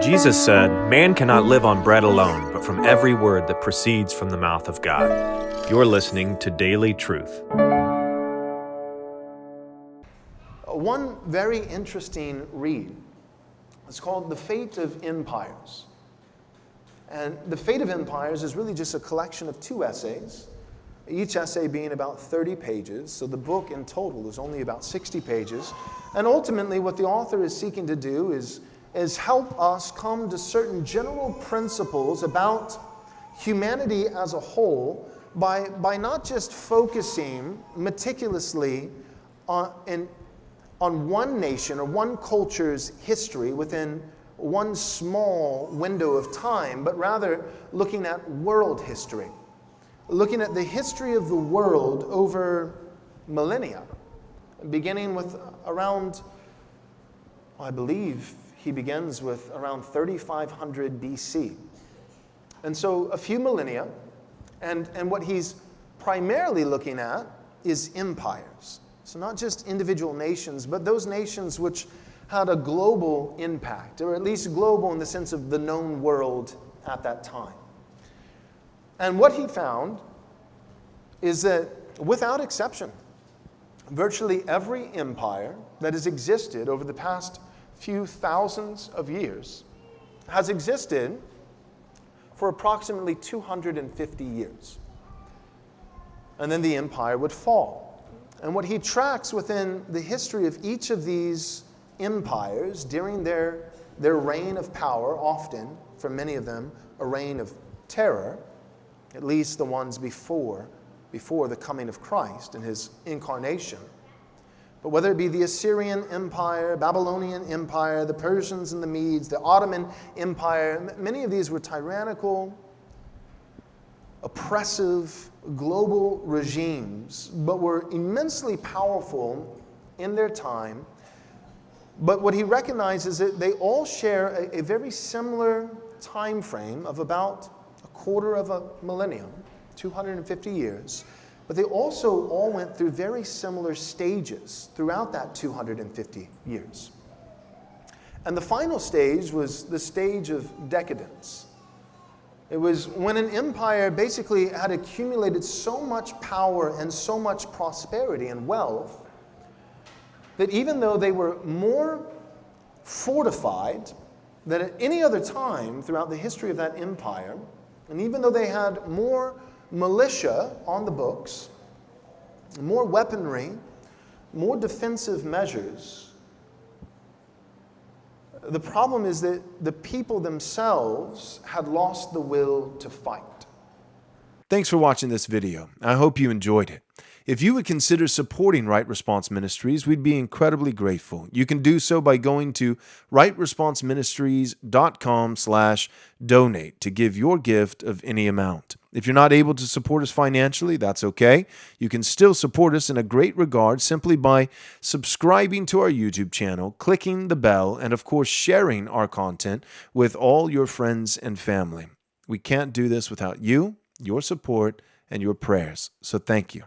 Jesus said, "Man cannot live on bread alone, but from every word that proceeds from the mouth of God." You're listening to Daily Truth. One very interesting read is called The Fate of Empires. And The Fate of Empires is really just a collection of two essays, each essay being about 30 pages. So the book in total is only about 60 pages. And ultimately what the author is seeking to do is help us come to certain general principles about humanity as a whole by not just focusing meticulously on one nation or one culture's history within one small window of time, but rather looking at world history, looking at the history of the world over millennia, beginning with around, I believe he begins with around 3500 BC. And so a few millennia, and what he's primarily looking at is empires. So not just individual nations, but those nations which had a global impact, or at least global in the sense of the known world at that time. And what he found is that, without exception, virtually every empire that has existed over the past few thousands of years has existed for approximately 250 years. And then the empire would fall. And what he tracks within the history of each of these empires during their reign of power, often, for many of them, a reign of terror, at least the ones before the coming of Christ and his incarnation. But whether it be the Assyrian Empire, Babylonian Empire, the Persians and the Medes, the Ottoman Empire, many of these were tyrannical, oppressive, global regimes, but were immensely powerful in their time. But what he recognizes is that they all share a very similar time frame of about a quarter of a millennium, 250 years. But they also all went through very similar stages throughout that 250 years. And the final stage was the stage of decadence. It was when an empire basically had accumulated so much power and so much prosperity and wealth that even though they were more fortified than at any other time throughout the history of that empire, and even though they had more militia on the books, more weaponry, more defensive measures, the problem is that the people themselves had lost the will to fight. Thanks for watching this video. I hope you enjoyed it. If you would consider supporting Right Response Ministries, we'd be incredibly grateful. You can do so by going to rightresponseministries.com/donate to give your gift of any amount. If you're not able to support us financially, that's okay. You can still support us in a great regard simply by subscribing to our YouTube channel, clicking the bell, and of course sharing our content with all your friends and family. We can't do this without you, your support, and your prayers. So thank you.